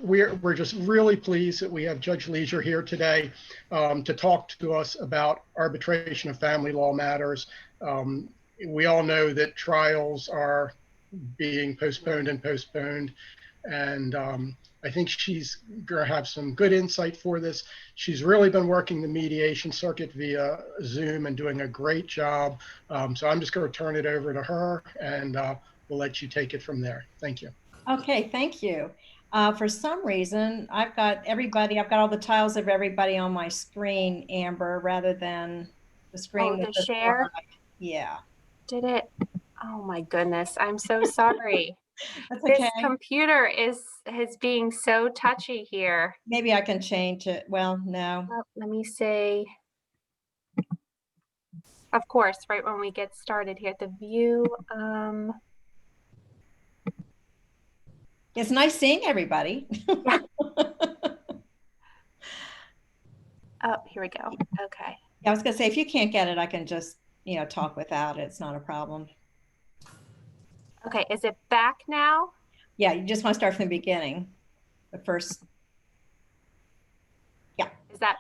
we're just really pleased that we have Judge Leisure here today to talk to us about arbitration of family law matters. Um, we all know that trials are being postponed and postponed, and I think she's going to have some good insight for this. She's really been working the mediation circuit via Zoom and doing a great job. So I'm just going to turn it over to her, and we'll let you take it from there. Thank you. Okay, thank you. For some reason, I've got all the tiles of everybody on my screen, Amber, rather than the screen with the share. Yeah. Did it? Oh my goodness. I'm so sorry. That's okay. This computer is being so touchy here. Maybe I can change it. Well, no. Oh, let me see. Of course, right when we get started here, the view. It's nice seeing everybody. Yeah. Oh, here we go. Okay. Yeah, I was gonna say, if you can't get it, I can just, talk without it. It's not a problem. Okay, is it back now? Yeah, you just want to start from the beginning. The first. Yeah. Is that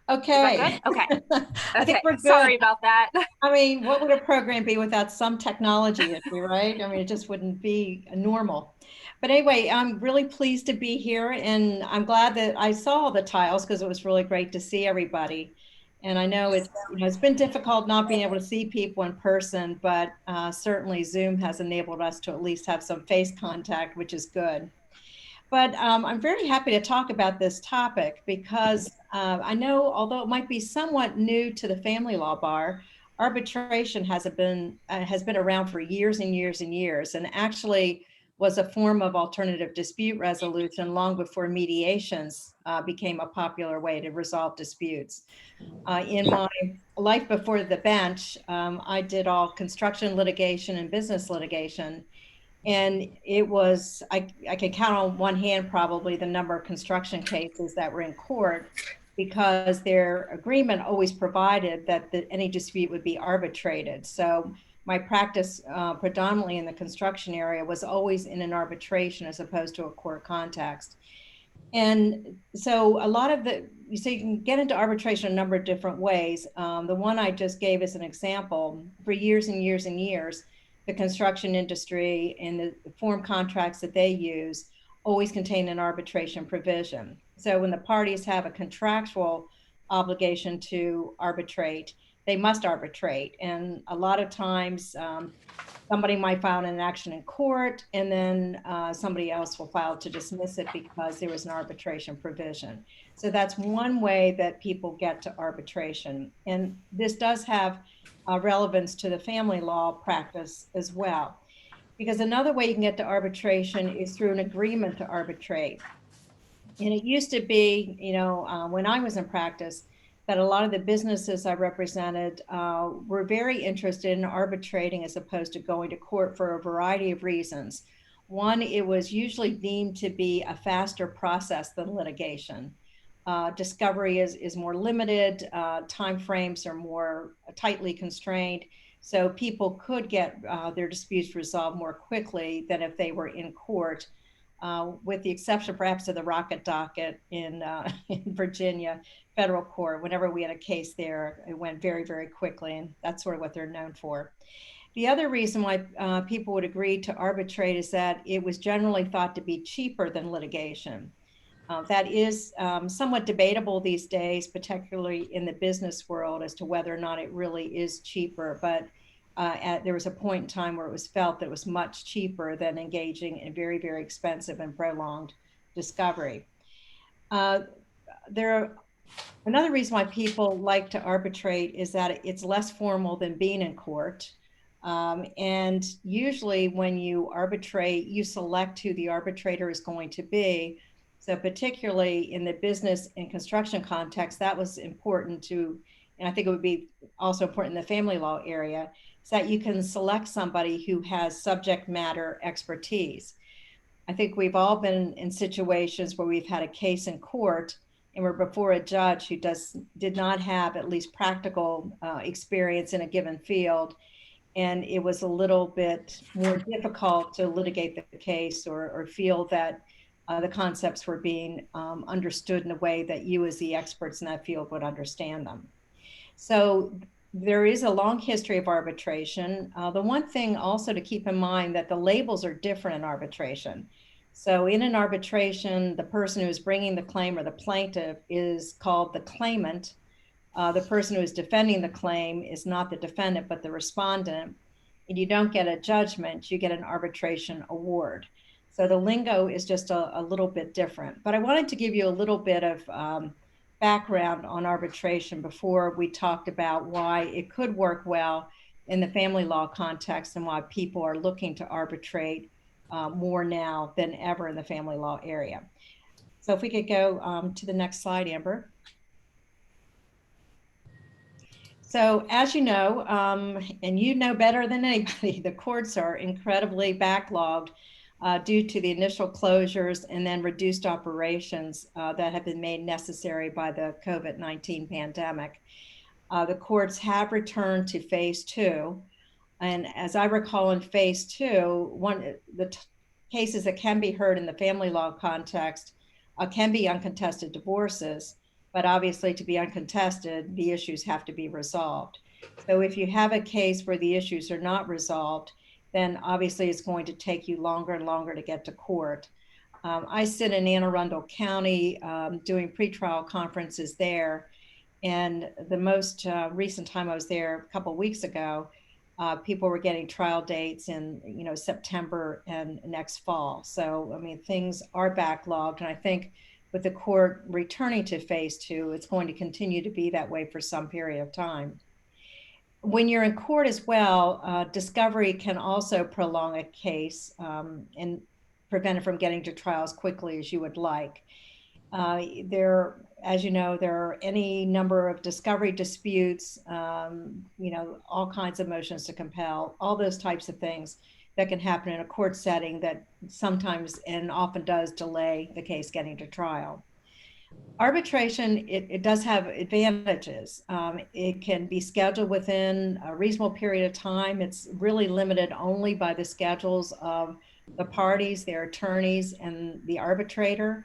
okay? Is that good? Okay. I think we're good. Sorry about that. I mean, what would a program be without some technology issue, right? I mean, it just wouldn't be normal. But anyway, I'm really pleased to be here, and I'm glad that I saw the tiles because it was really great to see everybody. And I know it's been difficult not being able to see people in person, but certainly Zoom has enabled us to at least have some face contact, which is good. But I'm very happy to talk about this topic because I know, although it might be somewhat new to the family law bar, arbitration has been around for years and years and years, and actually was a form of alternative dispute resolution long before mediations became a popular way to resolve disputes. In my life before the bench, I did all construction litigation and business litigation. And it was, I can count on one hand probably the number of construction cases that were in court because their agreement always provided that any dispute would be arbitrated. So my practice predominantly in the construction area was always in an arbitration as opposed to a court context. And so a lot of so you can get into arbitration a number of different ways. The one I just gave as an example, for years and years and years, the construction industry and the form contracts that they use always contain an arbitration provision. So when the parties have a contractual obligation to arbitrate, they must arbitrate. And a lot of times somebody might file an action in court and then somebody else will file to dismiss it because there was an arbitration provision. So that's one way that people get to arbitration. And this does have relevance to the family law practice as well. Because another way you can get to arbitration is through an agreement to arbitrate. And it used to be, when I was in practice, that a lot of the businesses I represented were very interested in arbitrating as opposed to going to court for a variety of reasons. One, it was usually deemed to be a faster process than litigation. Discovery is more limited, timeframes are more tightly constrained, so people could get their disputes resolved more quickly than if they were in court, with the exception perhaps of the rocket docket in Virginia federal court. Whenever we had a case there, it went very, very quickly, and that's sort of what they're known for. The other reason why people would agree to arbitrate is that it was generally thought to be cheaper than litigation. That is somewhat debatable these days, particularly in the business world, as to whether or not it really is cheaper. But there was a point in time where it was felt that it was much cheaper than engaging in very, very expensive and prolonged discovery. Another reason why people like to arbitrate is that it's less formal than being in court. And usually when you arbitrate, you select who the arbitrator is going to be. So particularly in the business and construction context, that was important to, and I think it would be also important in the family law area, is that you can select somebody who has subject matter expertise. I think we've all been in situations where we've had a case in court and we're before a judge who did not have at least practical experience in a given field. And it was a little bit more difficult to litigate the case or feel that the concepts were being understood in a way that you as the experts in that field would understand them. So there is a long history of arbitration. The one thing also to keep in mind that the labels are different in arbitration. So in an arbitration, the person who is bringing the claim or the plaintiff is called the claimant. The person who is defending the claim is not the defendant, but the respondent. And you don't get a judgment, you get an arbitration award. So the lingo is just a little bit different. But I wanted to give you a little bit of background on arbitration before we talked about why it could work well in the family law context and why people are looking to arbitrate more now than ever in the family law area. So if we could go to the next slide, Amber. So as you know, and you know better than anybody, the courts are incredibly backlogged due to the initial closures and then reduced operations that have been made necessary by the COVID-19 pandemic. The courts have returned to phase two. And as I recall in phase two, the cases that can be heard in the family law context can be uncontested divorces, but obviously to be uncontested, the issues have to be resolved. So if you have a case where the issues are not resolved, then obviously it's going to take you longer and longer to get to court. I sit in Anne Arundel County doing pretrial conferences there. And the most recent time I was there a couple of weeks ago, people were getting trial dates in September and next fall. So I mean, things are backlogged, and I think with the court returning to phase two, it's going to continue to be that way for some period of time. When you're in court as well, discovery can also prolong a case and prevent it from getting to trial as quickly as you would like. As you know, there are any number of discovery disputes, all kinds of motions to compel, all those types of things that can happen in a court setting that sometimes and often does delay the case getting to trial. Arbitration, it does have advantages. It can be scheduled within a reasonable period of time. It's really limited only by the schedules of the parties, their attorneys, and the arbitrator.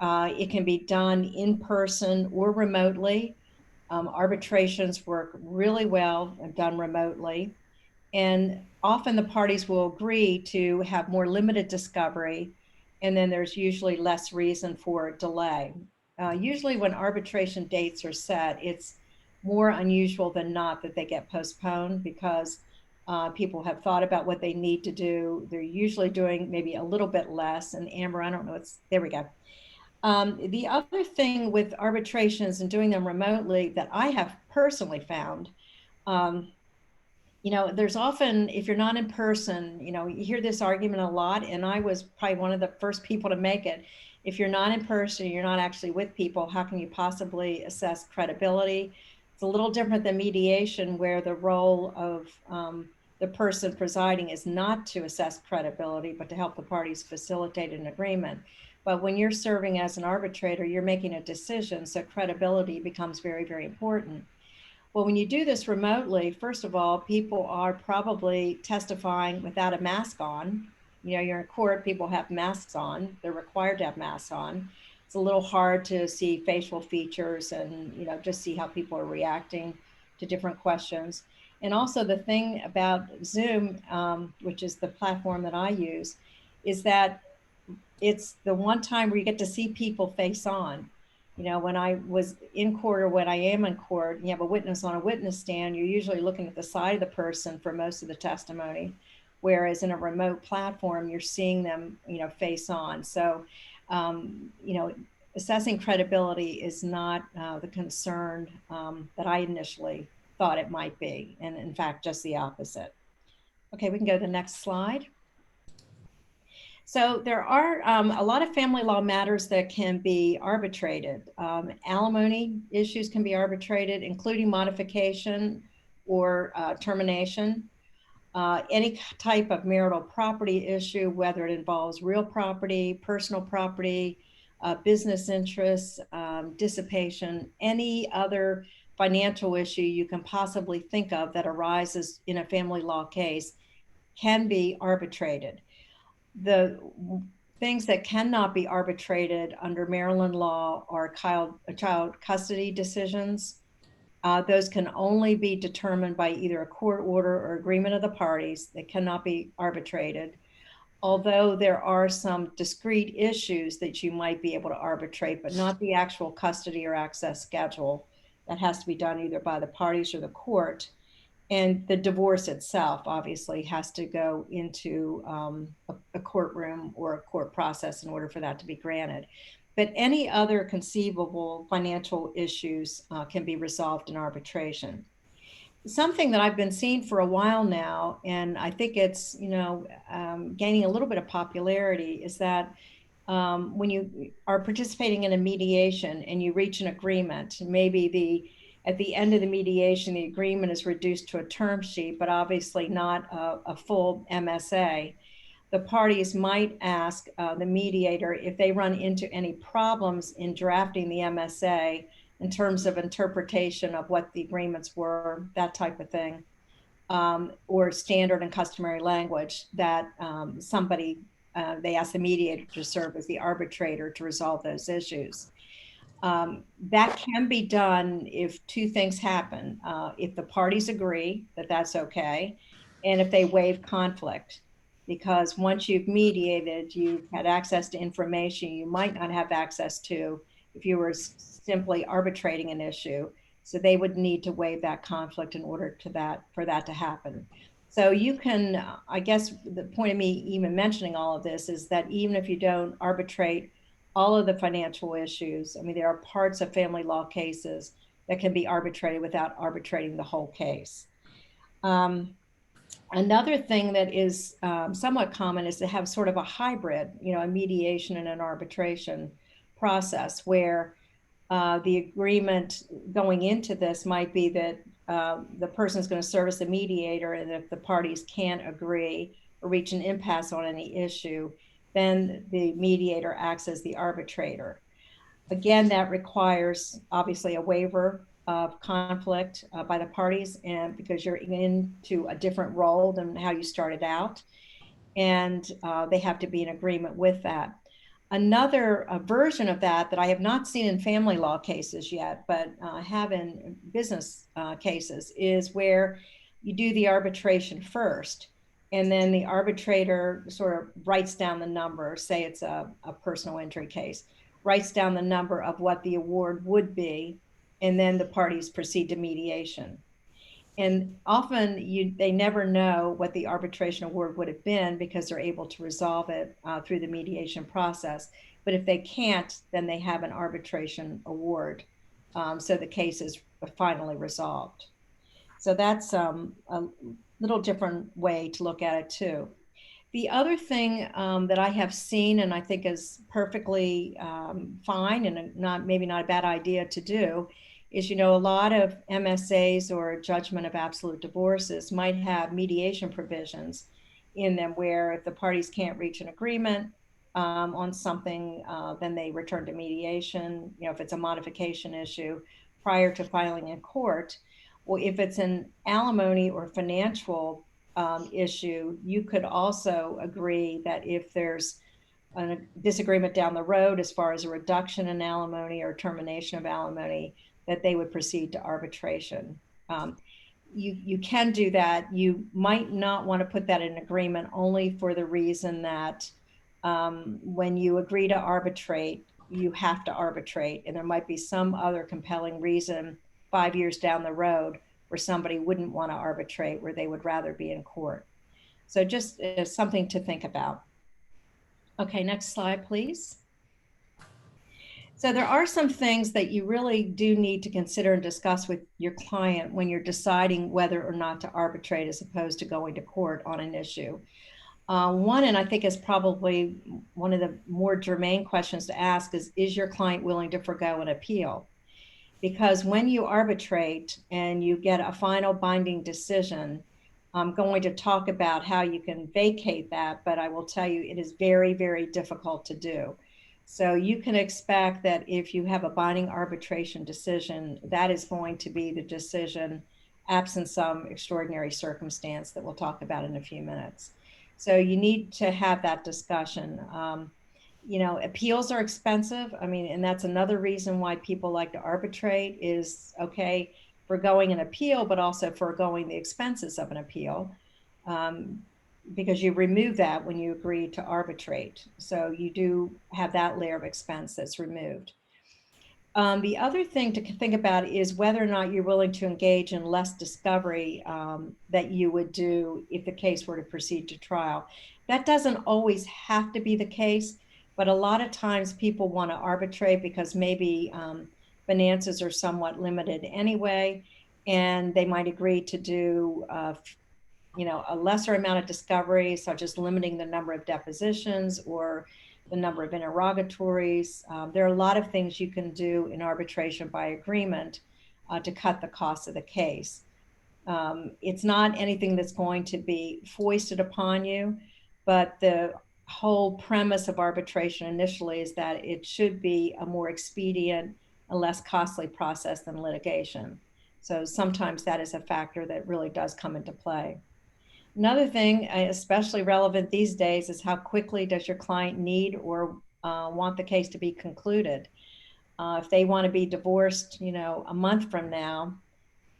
It can be done in person or remotely. Arbitrations work really well and done remotely. And often the parties will agree to have more limited discovery, and then there's usually less reason for delay. Usually when arbitration dates are set, it's more unusual than not that they get postponed because people have thought about what they need to do. They're usually doing maybe a little bit less. And Amber, I don't know, there we go. The other thing with arbitrations and doing them remotely that I have personally found, there's often, if you're not in person, you hear this argument a lot, and I was probably one of the first people to make it. If you're not in person, you're not actually with people, how can you possibly assess credibility? It's a little different than mediation, where the role of the person presiding is not to assess credibility, but to help the parties facilitate an agreement. But when you're serving as an arbitrator, you're making a decision, so credibility becomes very, very important. Well, when you do this remotely, first of all, people are probably testifying without a mask on. You're in court, people have masks on. They're required to have masks on. It's a little hard to see facial features and, just see how people are reacting to different questions. And also the thing about Zoom, which is the platform that I use, is that it's the one time where you get to see people face on. When I was in court or when I am in court, you have a witness on a witness stand, you're usually looking at the side of the person for most of the testimony. Whereas in a remote platform, you're seeing them, face on. So, assessing credibility is not the concern that I initially thought it might be. And in fact, just the opposite. Okay, we can go to the next slide. So there are a lot of family law matters that can be arbitrated. Alimony issues can be arbitrated, including modification or termination. Any type of marital property issue, whether it involves real property, personal property, business interests, dissipation, any other financial issue you can possibly think of that arises in a family law case can be arbitrated. The things that cannot be arbitrated under Maryland law are child custody decisions. Those can only be determined by either a court order or agreement of the parties. They cannot be arbitrated. Although there are some discrete issues that you might be able to arbitrate, but not the actual custody or access schedule. That has to be done either by the parties or the court. And the divorce itself obviously has to go into a courtroom or a court process in order for that to be granted. But any other conceivable financial issues can be resolved in arbitration. Something that I've been seeing for a while now, and I think it's gaining a little bit of popularity, is that when you are participating in a mediation and you reach an agreement, maybe at the end of the mediation, the agreement is reduced to a term sheet, but obviously not a full MSA. The parties might ask the mediator if they run into any problems in drafting the MSA in terms of interpretation of what the agreements were, that type of thing, or standard and customary language that they ask the mediator to serve as the arbitrator to resolve those issues. That can be done if two things happen. If the parties agree that that's okay, and if they waive conflict. Because once you've mediated, you've had access to information you might not have access to if you were simply arbitrating an issue. So they would need to waive that conflict in order for that to happen. So you can, I guess the point of me even mentioning all of this is that even if you don't arbitrate all of the financial issues, I mean, there are parts of family law cases that can be arbitrated without arbitrating the whole case. Another thing that is somewhat common is to have sort of a hybrid, a mediation and an arbitration process where the agreement going into this might be that the person is going to serve as the mediator, and if the parties can't agree or reach an impasse on any issue, then the mediator acts as the arbitrator. Again, that requires obviously a waiver of conflict by the parties, and because you're into a different role than how you started out, and they have to be in agreement with that. Another version of that I have not seen in family law cases yet, but have in business cases, is where you do the arbitration first, and then the arbitrator sort of writes down the number, say it's a personal injury case, writes down the number of what the award would be, and then the parties proceed to mediation. And often they never know what the arbitration award would have been because they're able to resolve it through the mediation process. But if they can't, then they have an arbitration award. So the case is finally resolved. So that's a little different way to look at it too. The other thing that I have seen and I think is perfectly fine and maybe not a bad idea to do is, a lot of MSAs or judgment of absolute divorces might have mediation provisions in them where if the parties can't reach an agreement on something, then they return to mediation, if it's a modification issue prior to filing in court. Well, if it's an alimony or financial issue, you could also agree that if there's a disagreement down the road as far as a reduction in alimony or termination of alimony, that they would proceed to arbitration. You can do that. You might not want to put that in agreement only for the reason that when you agree to arbitrate, you have to arbitrate, and there might be some other compelling reason 5 years down the road where somebody wouldn't want to arbitrate, where they would rather be in court. So just something to think about. Okay, next slide, please. So there are some things that you really do need to consider and discuss with your client when you're deciding whether or not to arbitrate as opposed to going to court on an issue. One, and I think is probably one of the more germane questions to ask, is your client willing to forgo an appeal? Because when you arbitrate and you get a final binding decision, I'm going to talk about how you can vacate that, but I will tell you it is very, very difficult to do. So you can expect that if you have a binding arbitration decision, that is going to be the decision absent some extraordinary circumstance that we'll talk about in a few minutes. So you need to have that discussion. Appeals are expensive. I mean, and that's another reason why people like to arbitrate is, okay, foregoing an appeal, but also foregoing the expenses of an appeal. Because you remove that when you agree to arbitrate. So you do have that layer of expense that's removed. The other thing to think about is whether or not you're willing to engage in less discovery that you would do if the case were to proceed to trial. That doesn't always have to be the case, but a lot of times people want to arbitrate because maybe finances are somewhat limited anyway, and they might agree to do a lesser amount of discovery, such as limiting the number of depositions or the number of interrogatories. There are a lot of things you can do in arbitration by agreement to cut the cost of the case. It's not anything that's going to be foisted upon you, but the whole premise of arbitration initially is that it should be a more expedient and less costly process than litigation. So sometimes that is a factor that really does come into play. Another thing, especially relevant these days, is how quickly does your client need or want the case to be concluded? If they want to be divorced, a month from now,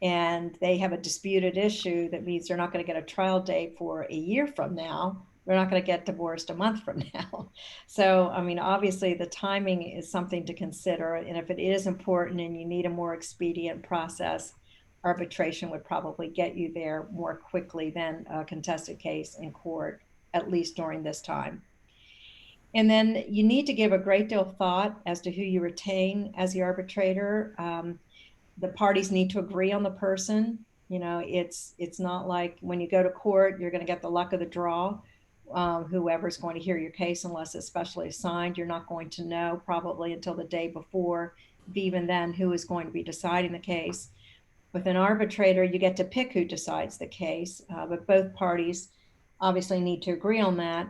and they have a disputed issue, that means they're not going to get a trial date for a year from now. They're not going to get divorced a month from now. So, I mean, obviously the timing is something to consider. And if it is important and you need a more expedient process, arbitration would probably get you there more quickly than a contested case in court, at least during this time. And then you need to give a great deal of thought as to who you retain as the arbitrator. The parties need to agree on the person. It's not like when you go to court, you're going to get the luck of the draw. Whoever's going to hear your case, unless it's specially assigned, you're not going to know probably until the day before, even then, who is going to be deciding the case. With an arbitrator, you get to pick who decides the case, but both parties obviously need to agree on that.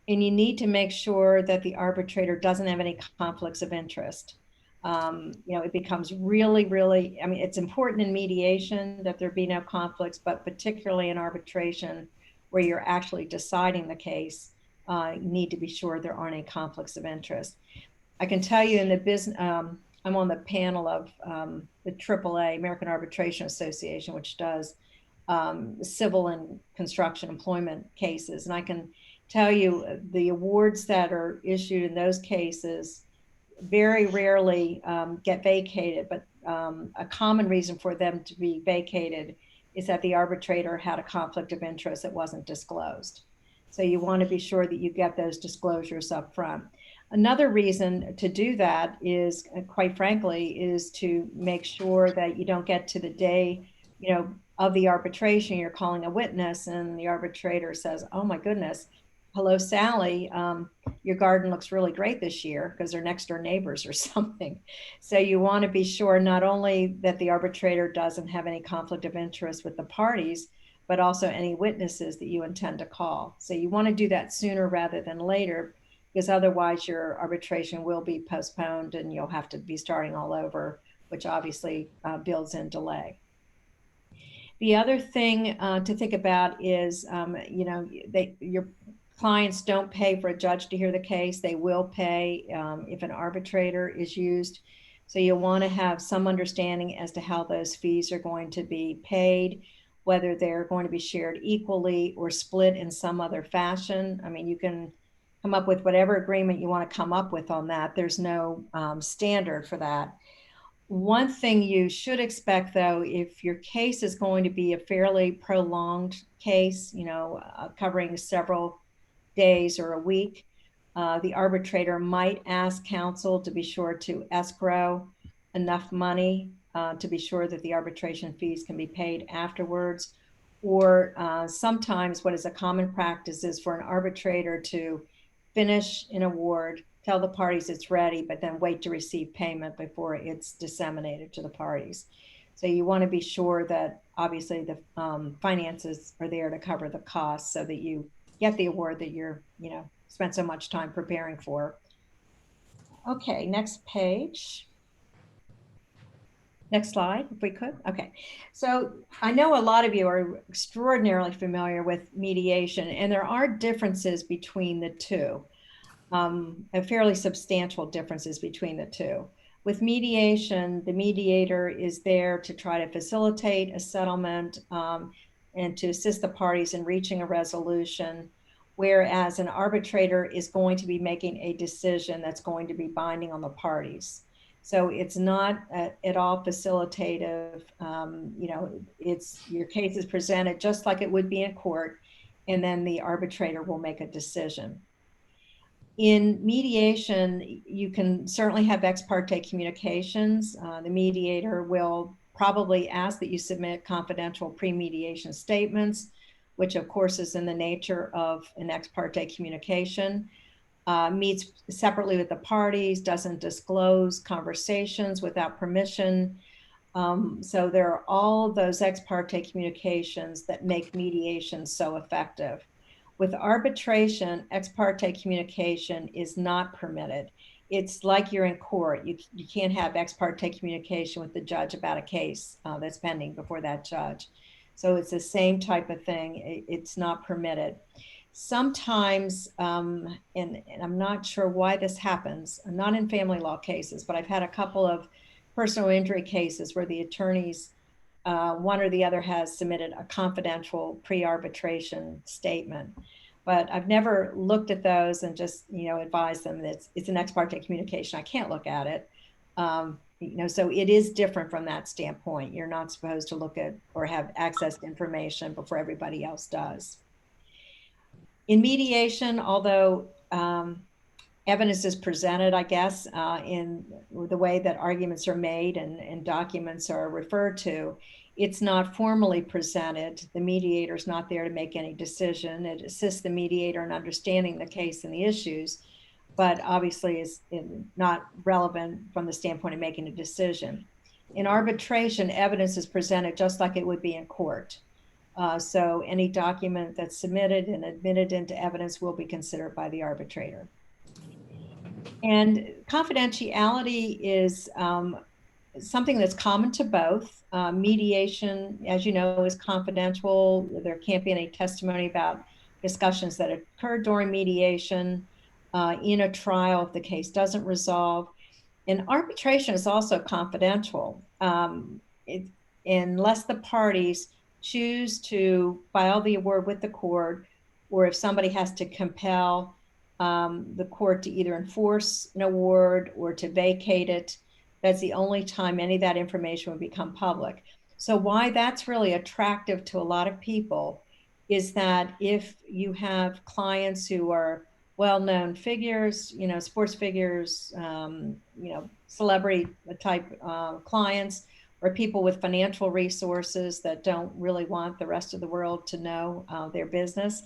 And you need to make sure that the arbitrator doesn't have any conflicts of interest. It becomes really, really, I mean, it's important in mediation that there be no conflicts, but particularly in arbitration, where you're actually deciding the case, you need to be sure there aren't any conflicts of interest. I can tell you in the business, I'm on the panel of the AAA, American Arbitration Association, which does civil and construction employment cases. And I can tell you the awards that are issued in those cases very rarely get vacated, but a common reason for them to be vacated is that the arbitrator had a conflict of interest that wasn't disclosed. So you want to be sure that you get those disclosures up front. Another reason to do that is, quite frankly, is to make sure that you don't get to the day, of the arbitration, you're calling a witness and the arbitrator says, oh my goodness, hello, Sally, your garden looks really great this year, because they're next door neighbors or something. So you want to be sure not only that the arbitrator doesn't have any conflict of interest with the parties, but also any witnesses that you intend to call. So you want to do that sooner rather than later, because otherwise your arbitration will be postponed and you'll have to be starting all over, which obviously builds in delay. The other thing to think about is, your clients don't pay for a judge to hear the case. They will pay if an arbitrator is used. So you'll want to have some understanding as to how those fees are going to be paid, whether they're going to be shared equally or split in some other fashion. I mean, you can come up with whatever agreement you want to come up with on that. There's no standard for that. One thing you should expect, though, if your case is going to be a fairly prolonged case, covering several days or a week, the arbitrator might ask counsel to be sure to escrow enough money to be sure that the arbitration fees can be paid afterwards. Or sometimes what is a common practice is for an arbitrator to finish an award, tell the parties it's ready, but then wait to receive payment before it's disseminated to the parties. So you want to be sure that obviously the finances are there to cover the costs so that you get the award that you're, spent so much time preparing for. Okay, next page. Next slide, if we could. Okay, so I know a lot of you are extraordinarily familiar with mediation, and there are differences between the two. fairly substantial differences between the two. With mediation, the mediator is there to try to facilitate a settlement and to assist the parties in reaching a resolution, whereas an arbitrator is going to be making a decision that's going to be binding on the parties. So it's not at all facilitative. It's your case is presented just like it would be in court, and then the arbitrator will make a decision. In mediation, you can certainly have ex parte communications. The mediator will probably ask that you submit confidential pre-mediation statements, which of course is in the nature of an ex parte communication. Meets separately with the parties, doesn't disclose conversations without permission. So there are all of those ex parte communications that make mediation so effective. With arbitration, ex parte communication is not permitted. It's like you're in court. You can't have ex parte communication with the judge about a case that's pending before that judge. So it's the same type of thing. It's not permitted. Sometimes, and I'm not sure why this happens, not in family law cases, but I've had a couple of personal injury cases where the attorneys, one or the other has submitted a confidential pre-arbitration statement. But I've never looked at those and just, advised them that it's an ex parte communication. I can't look at it. So it is different from that standpoint. You're not supposed to look at or have access to information before everybody else does. In mediation, although evidence is presented, I guess, in the way that arguments are made and documents are referred to, it's not formally presented. The mediator is not there to make any decision. It assists the mediator in understanding the case and the issues, but obviously is not relevant from the standpoint of making a decision. In arbitration, evidence is presented just like it would be in court. So any document that's submitted and admitted into evidence will be considered by the arbitrator. And confidentiality is something that's common to both. Mediation, as you know, is confidential. There can't be any testimony about discussions that occurred during mediation in a trial if the case doesn't resolve. And arbitration is also confidential unless the parties choose to file the award with the court, or if somebody has to compel the court to either enforce an award or to vacate it. That's the only time any of that information would become public. So why that's really attractive to a lot of people is that if you have clients who are well-known figures, sports figures, celebrity type clients, or people with financial resources that don't really want the rest of the world to know their business,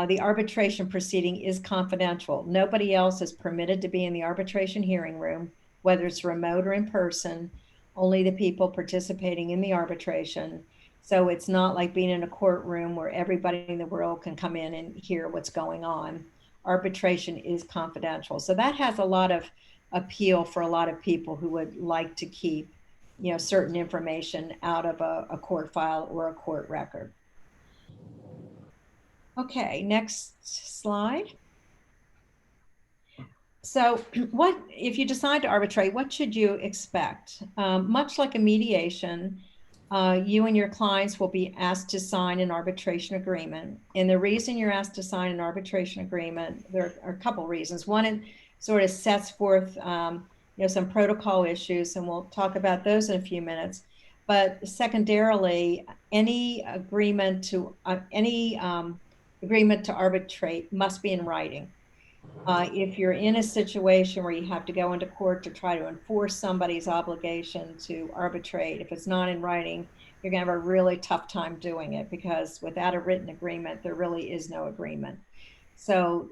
the arbitration proceeding is confidential. Nobody else is permitted to be in the arbitration hearing room, whether it's remote or in person, only the people participating in the arbitration. So it's not like being in a courtroom where everybody in the world can come in and hear what's going on. Arbitration is confidential. So that has a lot of appeal for a lot of people who would like to keep, certain information out of a court file or a court record. Okay, next slide. So what, if you decide to arbitrate, what should you expect? Much like a mediation, you and your clients will be asked to sign an arbitration agreement. And the reason you're asked to sign an arbitration agreement, there are a couple reasons. One, it sort of sets forth some protocol issues, and we'll talk about those in a few minutes. But secondarily, any agreement to arbitrate must be in writing. If you're in a situation where you have to go into court to try to enforce somebody's obligation to arbitrate, if it's not in writing, you're going to have a really tough time doing it, because without a written agreement, there really is no agreement. So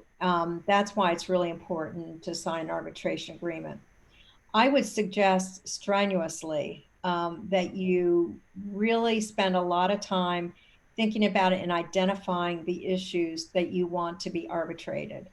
that's why it's really important to sign an arbitration agreement. I would suggest strenuously that you really spend a lot of time thinking about it and identifying the issues that you want to be arbitrated.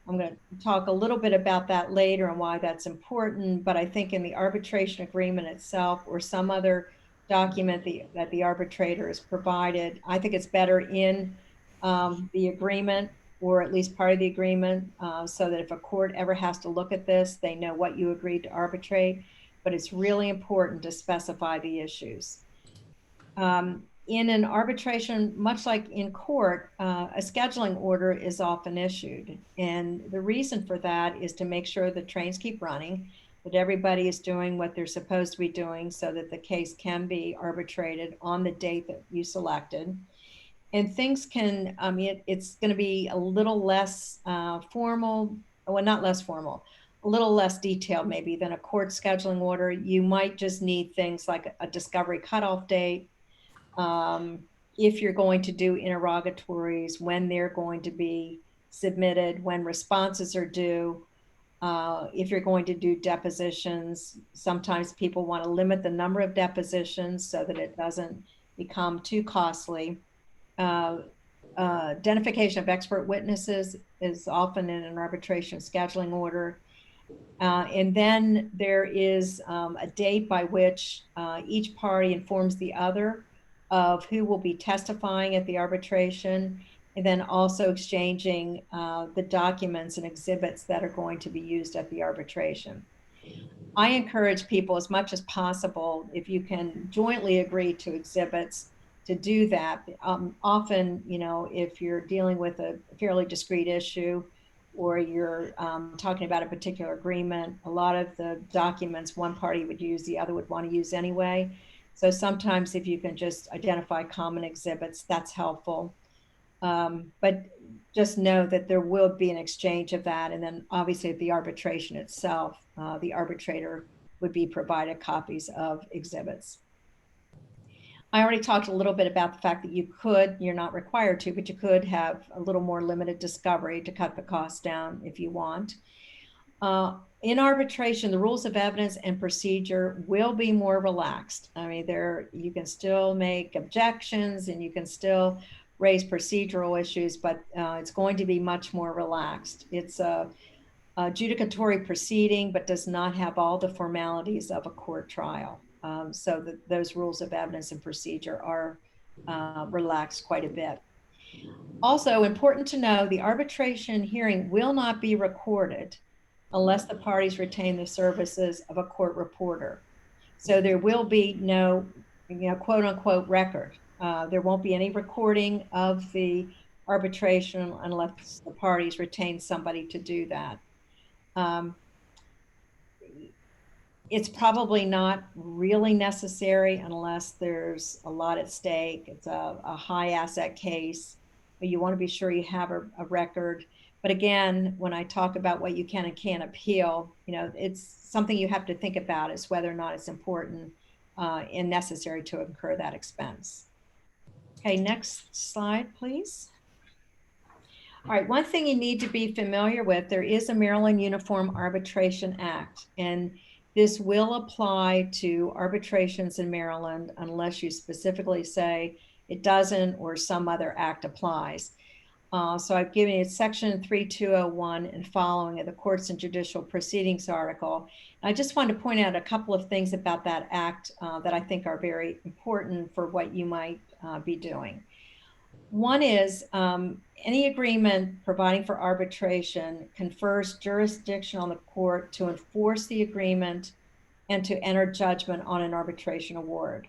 I'm going to talk a little bit about that later and why that's important, but I think in the arbitration agreement itself or some other document that the arbitrator has provided, I think it's better in the agreement or at least part of the agreement, so that if a court ever has to look at this, they know what you agreed to arbitrate. But it's really important to specify the issues. In an arbitration, much like in court, a scheduling order is often issued. And the reason for that is to make sure the trains keep running, that everybody is doing what they're supposed to be doing so that the case can be arbitrated on the date that you selected. And things can, I mean, it's going to be a little less formal, well, not less formal, a little less detailed maybe than a court scheduling order. You might just need things like a discovery cutoff date, if you're going to do interrogatories, when they're going to be submitted, when responses are due, if you're going to do depositions. Sometimes people want to limit the number of depositions so that it doesn't become too costly. Identification of expert witnesses is often in an arbitration scheduling order. And then there is a date by which each party informs the other of who will be testifying at the arbitration, and then also exchanging the documents and exhibits that are going to be used at the arbitration. I encourage people as much as possible, if you can jointly agree to exhibits, to do that. Often, you know, if you're dealing with a fairly discrete issue, or you're talking about a particular agreement, a lot of the documents one party would use, the other would want to use anyway. So sometimes if you can just identify common exhibits, that's helpful. But just know that there will be an exchange of that. And then obviously at the arbitration itself, the arbitrator would be provided copies of exhibits. I already talked a little bit about the fact that you're not required to, but you could have a little more limited discovery to cut the cost down if you want. In arbitration, the rules of evidence and procedure will be more relaxed. I mean, you can still make objections and you can still raise procedural issues, but it's going to be much more relaxed. It's a adjudicatory proceeding, but does not have all the formalities of a court trial. So that those rules of evidence and procedure are relaxed quite a bit. Also important to know, the arbitration hearing will not be recorded unless the parties retain the services of a court reporter. So there will be no, quote unquote record. There won't be any recording of the arbitration unless the parties retain somebody to do that. It's probably not really necessary unless there's a lot at stake. It's a high asset case, but you want to be sure you have a record. But again, when I talk about what you can and can't appeal, it's something you have to think about, is whether or not it's important and necessary to incur that expense. Okay, next slide, please. All right, one thing you need to be familiar with, there is a Maryland Uniform Arbitration Act, and this will apply to arbitrations in Maryland unless you specifically say it doesn't or some other act applies. So I've given you section 3201 and following of the Courts and Judicial Proceedings article. And I just wanted to point out a couple of things about that act that I think are very important for what you might be doing. One is any agreement providing for arbitration confers jurisdiction on the court to enforce the agreement and to enter judgment on an arbitration award.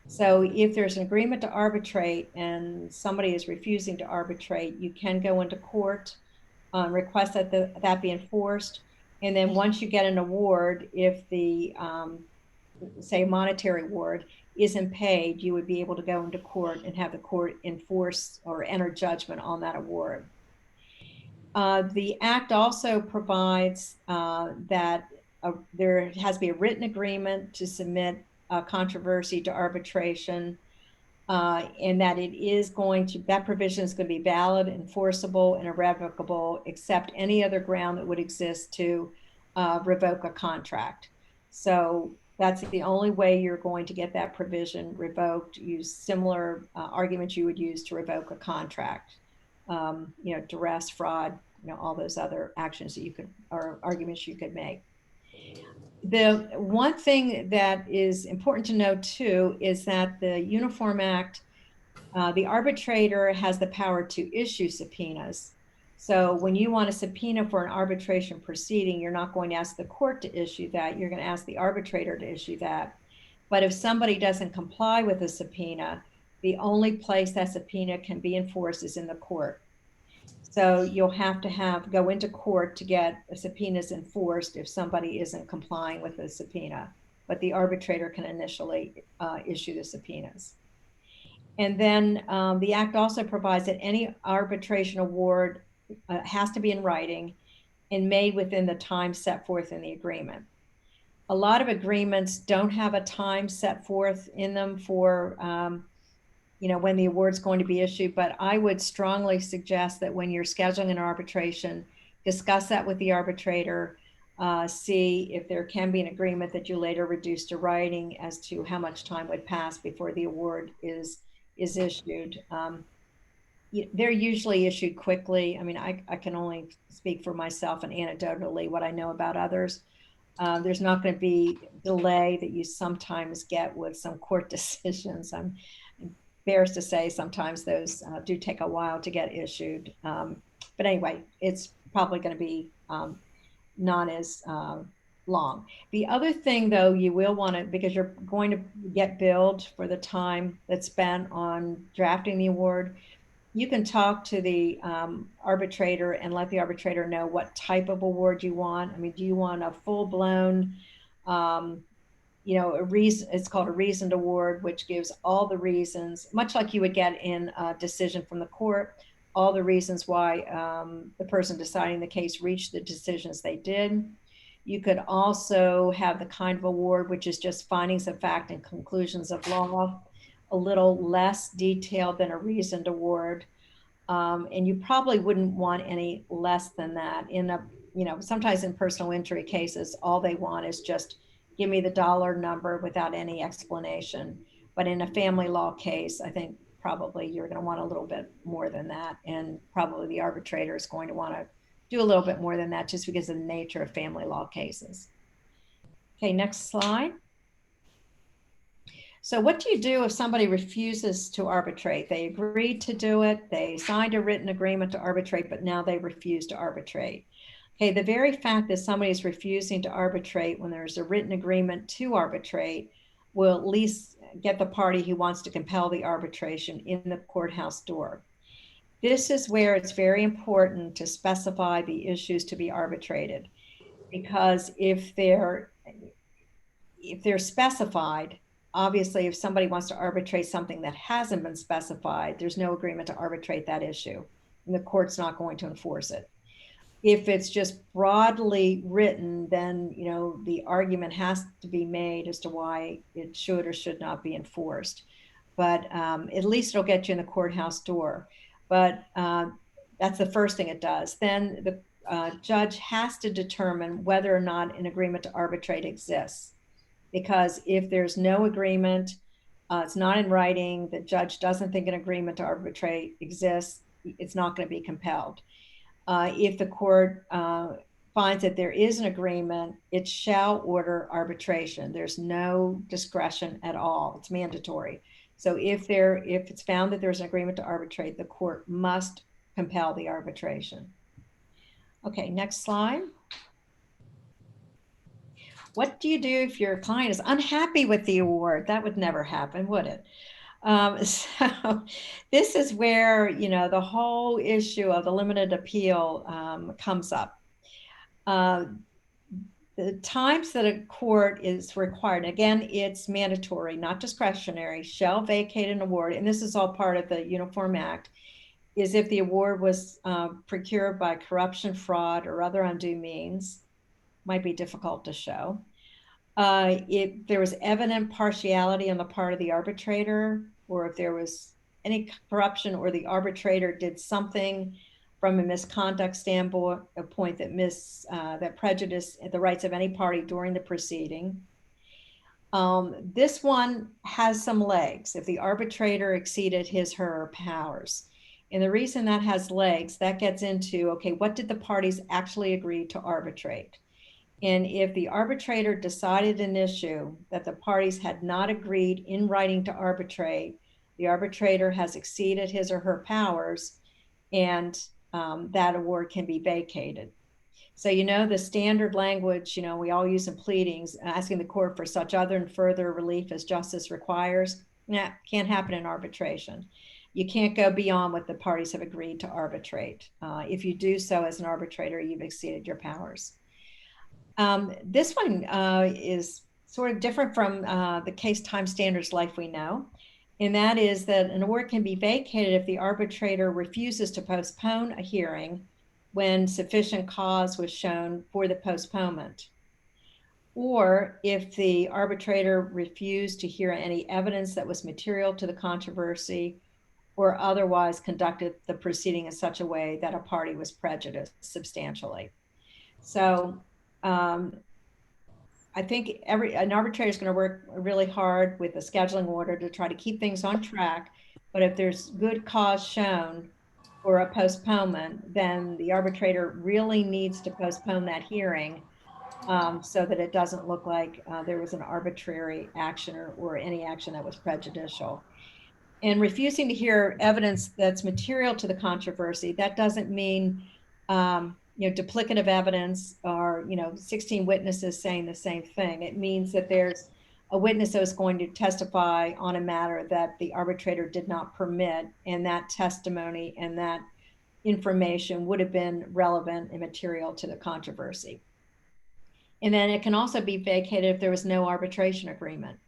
So if there's an agreement to arbitrate and somebody is refusing to arbitrate, you can go into court, request that that be enforced. And then once you get an award, if the, say, monetary award isn't paid, you would be able to go into court and have the court enforce or enter judgment on that award. The act also provides that there has to be a written agreement to submit a controversy to arbitration, and that that provision is going to be valid, enforceable, and irrevocable, except any other ground that would exist to revoke a contract. So that's the only way you're going to get that provision revoked. Use similar arguments you would use to revoke a contract. Duress, fraud, all those other actions that you could, or arguments you could make. The one thing that is important to know too is that the Uniform Act, the arbitrator has the power to issue subpoenas, So when you want a subpoena for an arbitration proceeding, you're not going to ask the court to issue that. You're going to ask the arbitrator to issue that. But if somebody doesn't comply with a subpoena, the only place that subpoena can be enforced is in the court. So you'll have to go into court to get subpoenas enforced if somebody isn't complying with the subpoena, but the arbitrator can initially issue the subpoenas. And then the act also provides that any arbitration award has to be in writing and made within the time set forth in the agreement. A lot of agreements don't have a time set forth in them for when the award's going to be issued, but I would strongly suggest that when you're scheduling an arbitration, discuss that with the arbitrator, see if there can be an agreement that you later reduce to writing as to how much time would pass before the award is issued. They're usually issued quickly. I mean, I can only speak for myself and anecdotally what I know about others. There's not going to be delay that you sometimes get with some court decisions. I'm embarrassed to say sometimes those do take a while to get issued. But anyway, it's probably going to be not as long. The other thing, though, you will want to, because you're going to get billed for the time that's spent on drafting the award, you can talk to the arbitrator and let the arbitrator know what type of award you want. I mean, do you want a full-blown, a reason? It's called a reasoned award, which gives all the reasons, much like you would get in a decision from the court, all the reasons why the person deciding the case reached the decisions they did. You could also have the kind of award which is just findings of fact and conclusions of law, a little less detailed than a reasoned award. And you probably wouldn't want any less than that. Sometimes in personal injury cases, all they want is just give me the dollar number without any explanation. But in a family law case, I think probably you're going to want a little bit more than that. And probably the arbitrator is going to want to do a little bit more than that just because of the nature of family law cases. Okay, next slide. So what do you do if somebody refuses to arbitrate? They agreed to do it, they signed a written agreement to arbitrate, but now they refuse to arbitrate. Okay, the very fact that somebody is refusing to arbitrate when there's a written agreement to arbitrate will at least get the party who wants to compel the arbitration in the courthouse door. This is where it's very important to specify the issues to be arbitrated, because if they're specified, obviously, if somebody wants to arbitrate something that hasn't been specified, there's no agreement to arbitrate that issue, and the court's not going to enforce it. If it's just broadly written, then the argument has to be made as to why it should or should not be enforced. But at least it'll get you in the courthouse door. But that's the first thing it does. Then the judge has to determine whether or not an agreement to arbitrate exists. Because if there's no agreement, it's not in writing, the judge doesn't think an agreement to arbitrate exists, it's not going to be compelled. If the court finds that there is an agreement, it shall order arbitration. There's no discretion at all. It's mandatory. So if it's found that there's an agreement to arbitrate, the court must compel the arbitration. Okay, next slide. What do you do if your client is unhappy with the award? That would never happen, would it? So this is where, the whole issue of the limited appeal comes up. The times that a court is required, again, it's mandatory, not discretionary, shall vacate an award, and this is all part of the Uniform Act, is if the award was procured by corruption, fraud, or other undue means. Might be difficult to show. If there was evident partiality on the part of the arbitrator, or if there was any corruption, or the arbitrator did something from a misconduct standpoint, a point that prejudiced the rights of any party during the proceeding. This one has some legs. If the arbitrator exceeded his or her powers. And the reason that has legs, that gets into, okay, what did the parties actually agree to arbitrate? And if the arbitrator decided an issue that the parties had not agreed in writing to arbitrate, the arbitrator has exceeded his or her powers, and that award can be vacated. So, the standard language, we all use in pleadings, asking the court for such other and further relief as justice requires. That can't happen in arbitration. You can't go beyond what the parties have agreed to arbitrate. If you do so as an arbitrator, you've exceeded your powers. This one is sort of different from the case time standards life we know. And that is that an award can be vacated if the arbitrator refuses to postpone a hearing when sufficient cause was shown for the postponement, or if the arbitrator refused to hear any evidence that was material to the controversy, or otherwise conducted the proceeding in such a way that a party was prejudiced substantially. So I think an arbitrator is going to work really hard with a scheduling order to try to keep things on track. But if there's good cause shown for a postponement, then the arbitrator really needs to postpone that hearing so that it doesn't look like there was an arbitrary action or any action that was prejudicial. And refusing to hear evidence that's material to the controversy, that doesn't mean duplicative evidence or 16 witnesses saying the same thing. It means that there's a witness that is going to testify on a matter that the arbitrator did not permit, and that testimony and that information would have been relevant and material to the controversy. And then it can also be vacated if there was no arbitration agreement.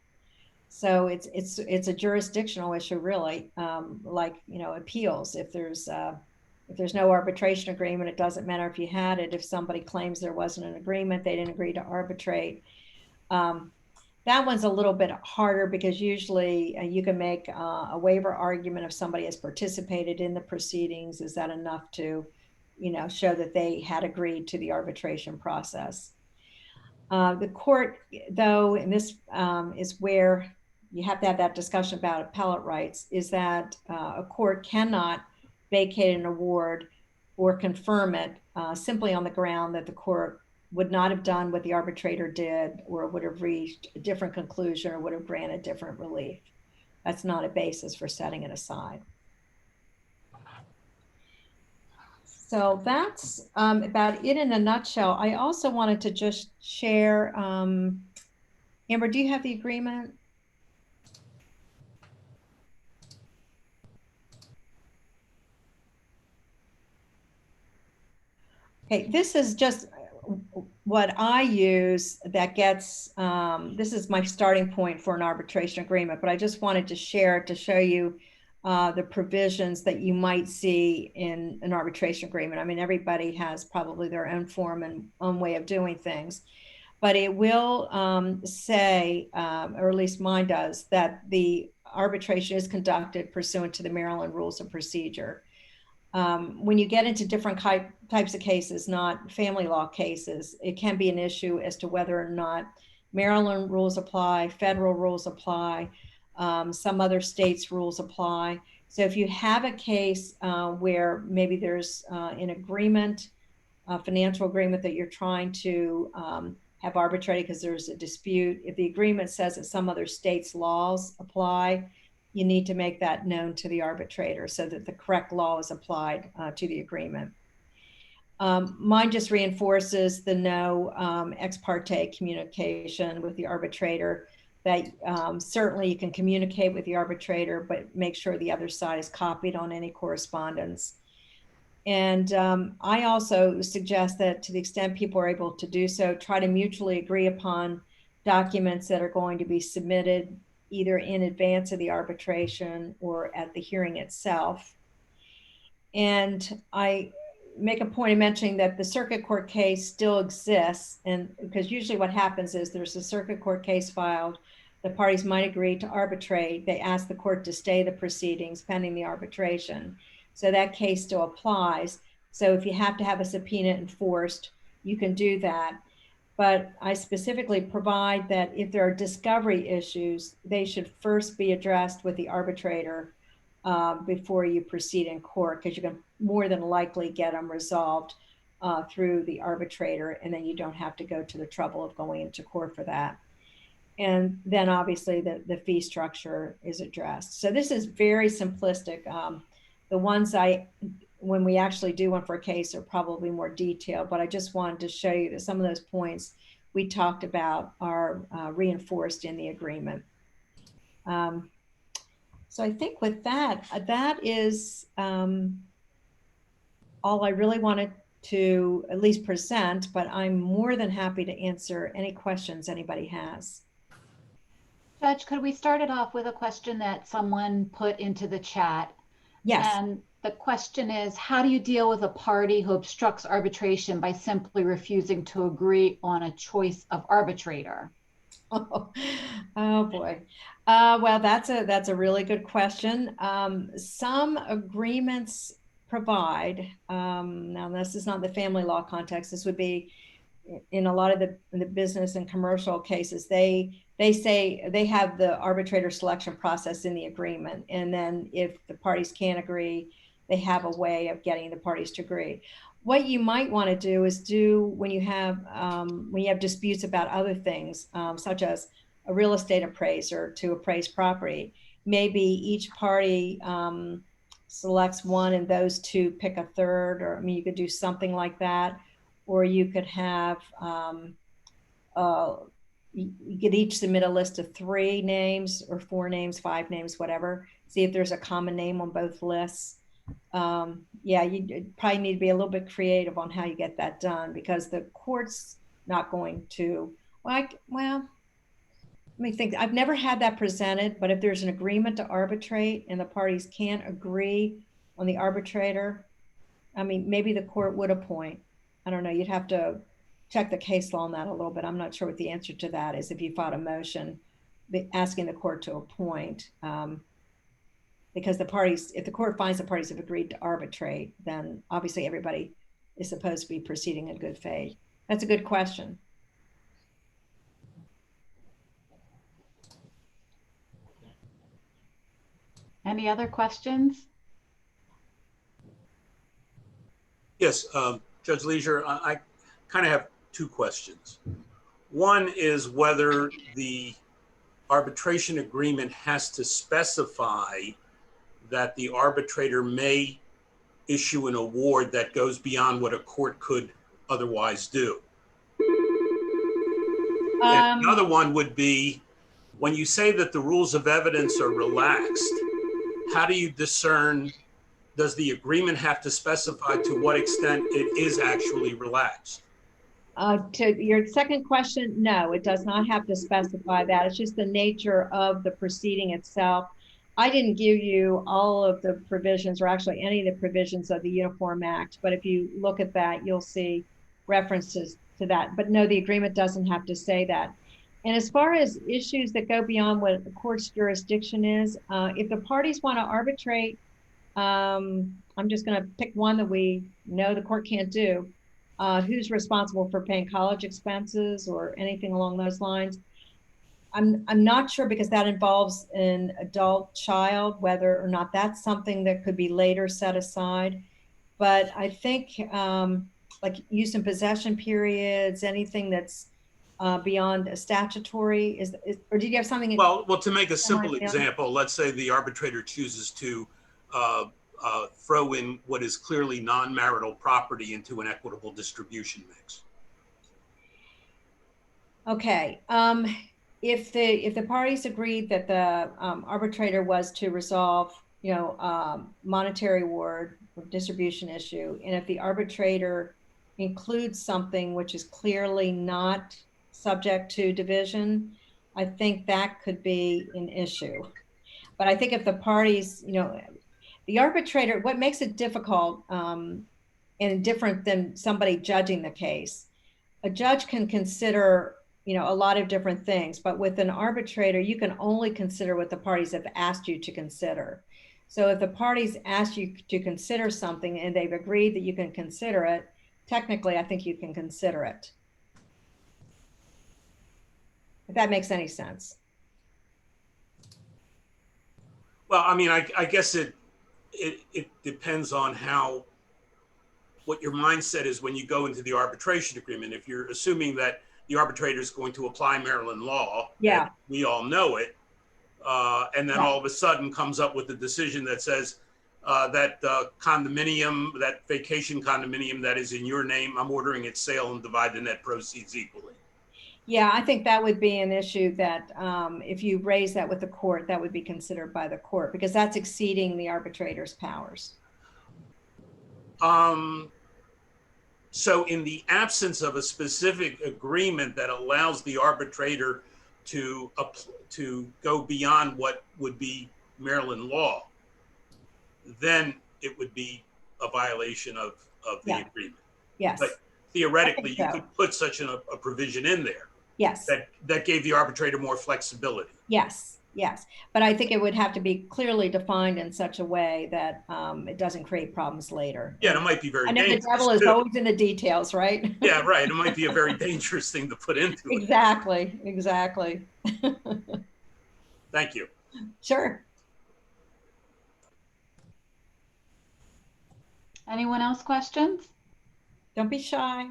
So it's a jurisdictional issue, really, like appeals. If there's no arbitration agreement, it doesn't matter if you had it. If somebody claims there wasn't an agreement, they didn't agree to arbitrate. That one's a little bit harder because usually you can make a waiver argument if somebody has participated in the proceedings. Is that enough to, show that they had agreed to the arbitration process? The court, though, and this is where you have to have that discussion about appellate rights, is that a court cannot vacate an award or confirm it simply on the ground that the court would not have done what the arbitrator did, or would have reached a different conclusion, or would have granted different relief. That's not a basis for setting it aside. So that's about it in a nutshell. I also wanted to just share, Amber, do you have the agreement? Okay, this is just what I use that gets, this is my starting point for an arbitration agreement, but I just wanted to share it to show you the provisions that you might see in an arbitration agreement. I mean, everybody has probably their own form and own way of doing things, but it will say, or at least mine does, that the arbitration is conducted pursuant to the Maryland Rules of Procedure. When you get into different types of cases, not family law cases, it can be an issue as to whether or not Maryland rules apply, federal rules apply, some other states' rules apply. So if you have a case where maybe there's an agreement, a financial agreement that you're trying to have arbitrated because there's a dispute, if the agreement says that some other state's laws apply, you need to make that known to the arbitrator so that the correct law is applied to the agreement. Mine just reinforces the no ex parte communication with the arbitrator, that certainly you can communicate with the arbitrator, but make sure the other side is copied on any correspondence. And I also suggest that to the extent people are able to do so, try to mutually agree upon documents that are going to be submitted either in advance of the arbitration or at the hearing itself. And I make a point of mentioning that the circuit court case still exists, and because usually what happens is there's a circuit court case filed, the parties might agree to arbitrate, they ask the court to stay the proceedings pending the arbitration. So that case still applies. So if you have to have a subpoena enforced, you can do that. But I specifically provide that if there are discovery issues, they should first be addressed with the arbitrator before you proceed in court, because you can more than likely get them resolved through the arbitrator, and then you don't have to go to the trouble of going into court for that. And then obviously the fee structure is addressed. So this is very simplistic. The ones I when we actually do one for a case, are probably more detailed, but I just wanted to show you that some of those points we talked about are reinforced in the agreement. So I think with that, that is all I really wanted to at least present, but I'm more than happy to answer any questions anybody has. Judge, could we start it off with a question that someone put into the chat? Yes. And the question is, how do you deal with a party who obstructs arbitration by simply refusing to agree on a choice of arbitrator? Oh, oh boy. Well, that's a really good question. Some agreements provide, now this is not the family law context, this would be in a lot of the business and commercial cases, they say they have the arbitrator selection process in the agreement. And then if the parties can't agree, they have a way of getting the parties to agree. What you might want to do is when you have disputes about other things, such as a real estate appraiser to appraise property, maybe each party selects one and those two pick a third, or I mean, you could do something like that. Or you could have, you could each submit a list of 3 names or 4 names, 5 names, whatever. See if there's a common name on both lists. Yeah, you probably need to be a little bit creative on how you get that done, because the court's not going to, well, let me think. I've never had that presented, but if there's an agreement to arbitrate and the parties can't agree on the arbitrator, I mean, maybe the court would appoint. I don't know. You'd have to check the case law on that a little bit. I'm not sure what the answer to that is. If you filed a motion asking the court to appoint, because if the court finds the parties have agreed to arbitrate, then obviously everybody is supposed to be proceeding in good faith. That's a good question. Any other questions? Yes, Judge Leisure, I kind of have 2 questions. One is whether the arbitration agreement has to specify that the arbitrator may issue an award that goes beyond what a court could otherwise do. And another one would be, when you say that the rules of evidence are relaxed, how do you discern, does the agreement have to specify to what extent it is actually relaxed? To your second question, no, it does not have to specify that. It's just the nature of the proceeding itself. I didn't give you all of the provisions, or actually any of the provisions of the Uniform Act, but if you look at that, you'll see references to that. But no, the agreement doesn't have to say that. And as far as issues that go beyond what the court's jurisdiction is, if the parties want to arbitrate, I'm just going to pick one that we know the court can't do. Who's responsible for paying college expenses or anything along those lines? I'm not sure, because that involves an adult child, whether or not that's something that could be later set aside. But I think like use and possession periods, anything that's beyond a statutory, or did you have something? Well, to make a simple example, let's say the arbitrator chooses to throw in what is clearly non-marital property into an equitable distribution mix. Okay. If the parties agreed that the arbitrator was to resolve, monetary award or distribution issue, and if the arbitrator includes something which is clearly not subject to division, I think that could be an issue. But I think if the parties, the arbitrator, what makes it difficult and different than somebody judging the case, a judge can consider a lot of different things, but with an arbitrator, you can only consider what the parties have asked you to consider. So if the parties ask you to consider something and they've agreed that you can consider it, technically, I think you can consider it. If that makes any sense. Well, I mean, I guess it depends on what your mindset is when you go into the arbitration agreement. If you're assuming that the arbitrator is going to apply Maryland law, yeah, we all know it, and then all of a sudden comes up with a decision that says, that condominium, that vacation condominium that is in your name, I'm ordering its sale and divide the net proceeds equally. Yeah, I think that would be an issue that if you raise that with the court, that would be considered by the court because that's exceeding the arbitrator's powers. So in the absence of a specific agreement that allows the arbitrator to go beyond what would be Maryland law, then it would be a violation of the agreement. Yes. But theoretically, so. you could put such a provision in there. Yes. That gave the arbitrator more flexibility. Yes. Yes. But I think it would have to be clearly defined in such a way that it doesn't create problems later. Yeah, and it might be very dangerous. And the devil is always in the details, right? Yeah, right. It might be a very dangerous thing to put into it. Exactly. Exactly. Thank you. Sure. Anyone else questions? Don't be shy.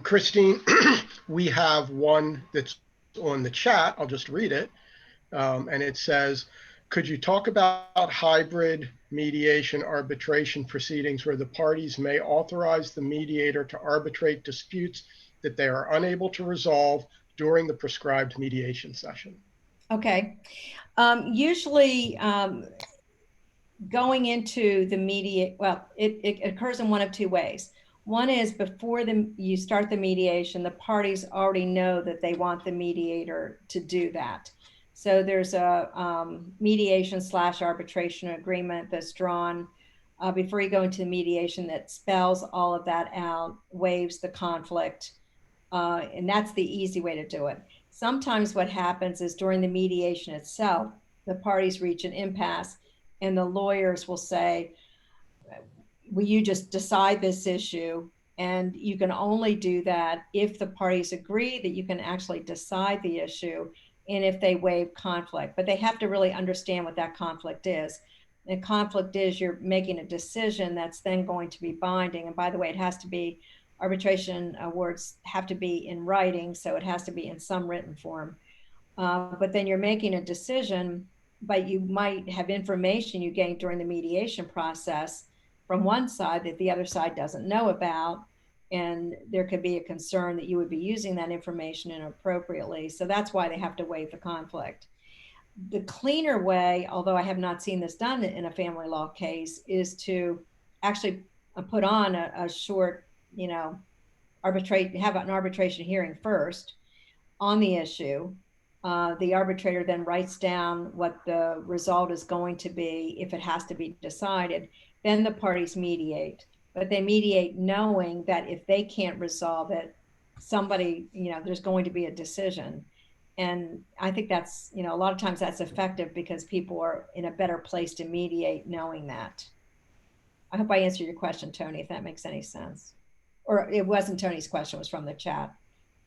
Christine, we have one that's on the chat. I'll just read it. And it says, could you talk about hybrid mediation arbitration proceedings where the parties may authorize the mediator to arbitrate disputes that they are unable to resolve during the prescribed mediation session? Okay. Usually going into the it occurs in one of two ways. One is before you start the mediation, the parties already know that they want the mediator to do that. So there's a mediation/arbitration agreement that's drawn before you go into the mediation that spells all of that out, waives the conflict, and that's the easy way to do it. Sometimes what happens is during the mediation itself, the parties reach an impasse and the lawyers will say, will you just decide this issue? And you can only do that if the parties agree that you can actually decide the issue and if they waive conflict. But they have to really understand what that conflict is. And conflict is you're making a decision that's then going to be binding. And by the way, it has to be, arbitration awards have to be in writing, so it has to be in some written form. But then you're making a decision, but you might have information you gain during the mediation process from one side that the other side doesn't know about. And there could be a concern that you would be using that information inappropriately. So that's why they have to waive the conflict. The cleaner way, although I have not seen this done in a family law case, is to actually put on a short, have an arbitration hearing first on the issue. The arbitrator then writes down what the result is going to be if it has to be decided. Then the parties mediate, but they mediate knowing that if they can't resolve it, somebody, there's going to be a decision. And I think that's, a lot of times that's effective because people are in a better place to mediate knowing that. I hope I answered your question, Tony, if that makes any sense. Or it wasn't Tony's question, it was from the chat.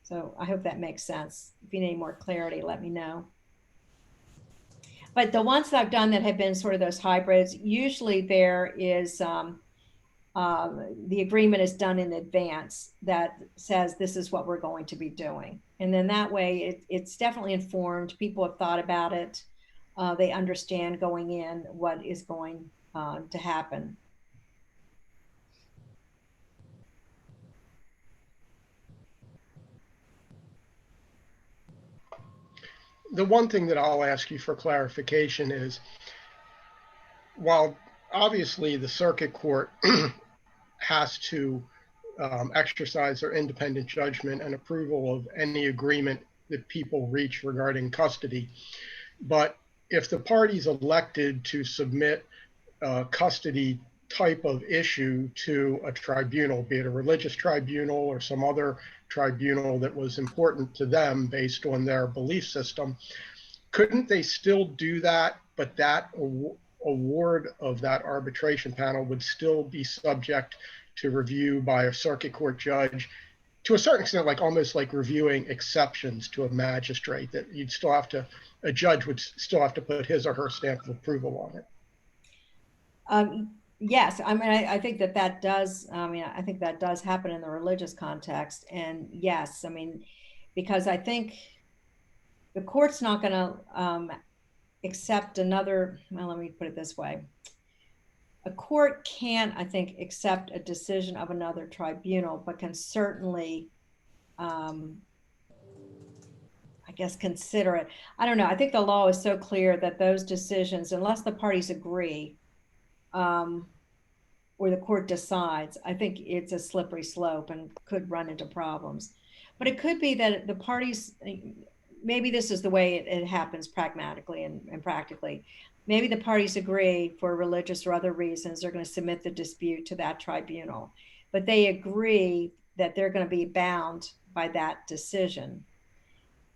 So I hope that makes sense. If you need more clarity, let me know. But the ones that I've done that have been sort of those hybrids, usually there is, the agreement is done in advance that says this is what we're going to be doing. And then that way it's definitely informed. People have thought about it. They understand going in what is going to happen. The one thing that I'll ask you for clarification is, while obviously the circuit court has to exercise their independent judgment and approval of any agreement that people reach regarding custody, but if the parties elected to submit a custody type of issue to a tribunal, be it a religious tribunal or some other tribunal that was important to them based on their belief system, couldn't they still do that, but that award of that arbitration panel would still be subject to review by a circuit court judge to a certain extent, like almost like reviewing exceptions to a magistrate, that you'd still have to, a judge would still have to put his or her stamp of approval on it? Yes, I mean, I think that does, I think that does happen in the religious context. And yes, I mean, because I think the court's not going to accept another, well, let me put it this way. A court can't, I think, accept a decision of another tribunal, but can certainly, I guess, consider it. I don't know. I think the law is so clear that those decisions, unless the parties agree, or the court decides, I think it's a slippery slope and could run into problems. But it could be that the parties, maybe this is the way it happens pragmatically and practically. Maybe the parties agree for religious or other reasons, they're going to submit the dispute to that tribunal, but they agree that they're going to be bound by that decision.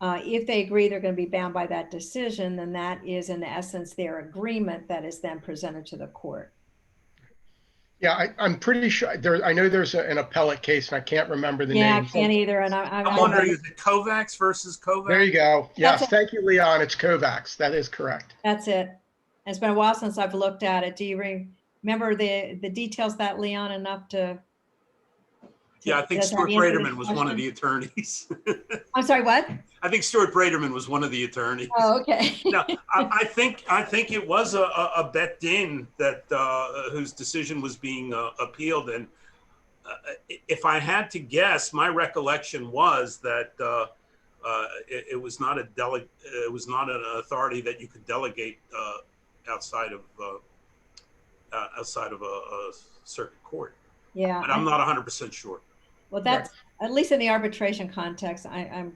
If they agree they're going to be bound by that decision, then that is in essence their agreement that is then presented to the court. Yeah, I'm pretty sure I know there's an appellate case, and I can't remember the name. Yeah, I can't either. And I'm wondering, is it Kovacs versus Kovacs? There you go. Yes, That's thank you, Leon. It's Kovacs. That is correct. That's it. It's been a while since I've looked at it. Do you remember the details that, Leon, enough to? Yeah, I think does that Stuart answer the Braderman was one of question? the attorneys. I'm sorry, what? I think Stuart Braderman was one of the attorneys. Oh, okay. No, I think it was a bet din that whose decision was being appealed, and if I had to guess, my recollection was that it was not an authority that you could delegate outside of a circuit court. Yeah. But I'm not 100% sure. Well, that's at least in the arbitration context. I'm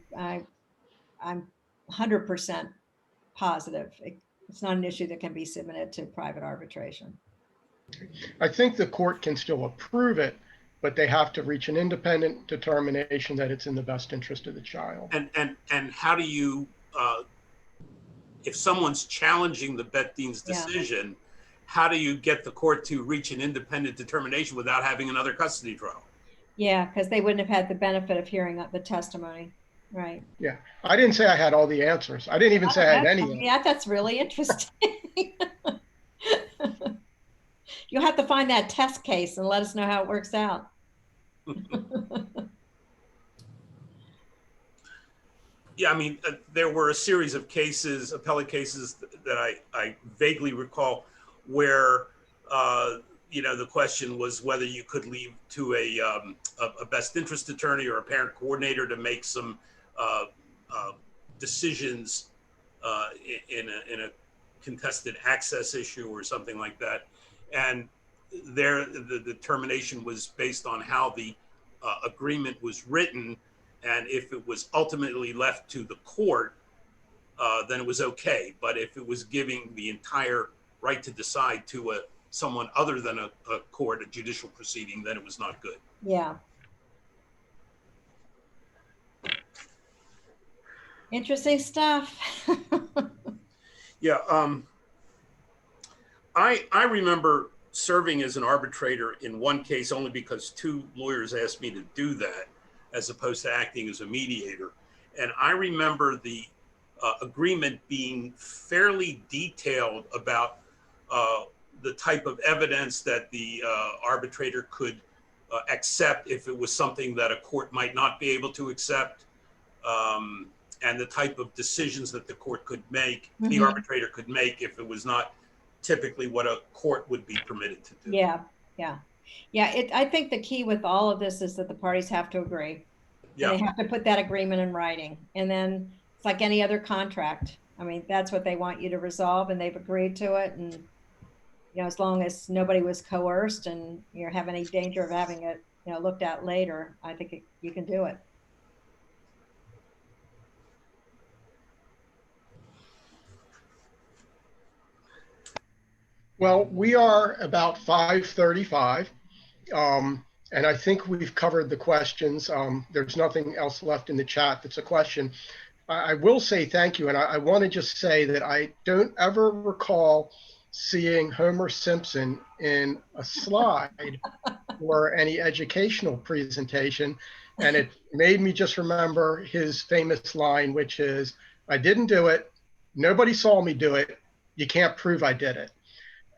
100% positive. It's not an issue that can be submitted to private arbitration. I think the court can still approve it, but they have to reach an independent determination that it's in the best interest of the child. And how do you, if someone's challenging the bet din's decision, how do you get the court to reach an independent determination without having another custody trial? Yeah, because they wouldn't have had the benefit of hearing the testimony. Right. Yeah. I didn't say I had all the answers. I didn't even say I had any. Yeah, that's really interesting. You'll have to find that test case and let us know how it works out. Yeah, I mean, there were a series of cases, appellate cases that I vaguely recall where, the question was whether you could leave to a best interest attorney or a parent coordinator to make some decisions in a contested access issue or something like that. And the determination was based on how the agreement was written. And if it was ultimately left to the court, then it was okay. But if it was giving the entire right to decide to someone other than a court, a judicial proceeding, then it was not good. Yeah. Interesting stuff. Yeah. I remember serving as an arbitrator in one case only because two lawyers asked me to do that, as opposed to acting as a mediator. And I remember the agreement being fairly detailed about the type of evidence that the arbitrator could accept if it was something that a court might not be able to accept, and the type of decisions that the court could make, the arbitrator could make if it was not typically what a court would be permitted to do. Yeah. I think the key with all of this is that the parties have to agree. Yeah. And they have to put that agreement in writing. And then it's like any other contract. I mean, that's what they want you to resolve, and they've agreed to it. And, as long as nobody was coerced and you have any danger of having it, looked at later, I think you can do it. Well, we are about 5:35, and I think we've covered the questions. There's nothing else left in the chat that's a question. I will say thank you, and I want to just say that I don't ever recall seeing Homer Simpson in a slide or any educational presentation, and it made me just remember his famous line, which is, "I didn't do it. Nobody saw me do it. You can't prove I did it."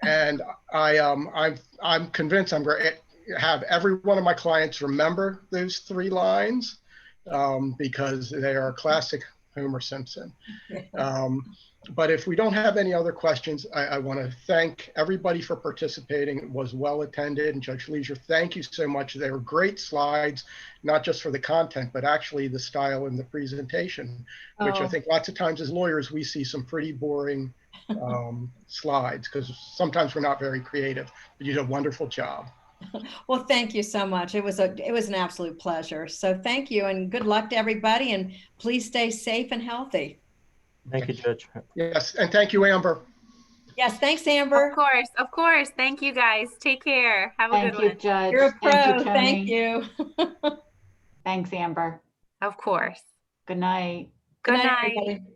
And I'm convinced I'm going to have every one of my clients remember those three lines, because they are classic Homer Simpson. But if we don't have any other questions, I want to thank everybody for participating. It was well attended. And Judge Leisure, thank you so much. They were great slides, not just for the content, but actually the style and the presentation, which I think lots of times as lawyers, we see some pretty boring slides because sometimes we're not very creative, but you did a wonderful job. Well, thank you so much. It was an absolute pleasure. So thank you and good luck to everybody, and please stay safe and healthy. Thank you, Judge. Yes, and thank you, Amber. Yes, thanks, Amber. Of course, of course. Thank you guys. Take care. Have a Thank good you, one. Judge. You're a pro. Thank you, Thank Tony. you. Thanks, Amber. Of course. Good night. Good Good night, night. everybody.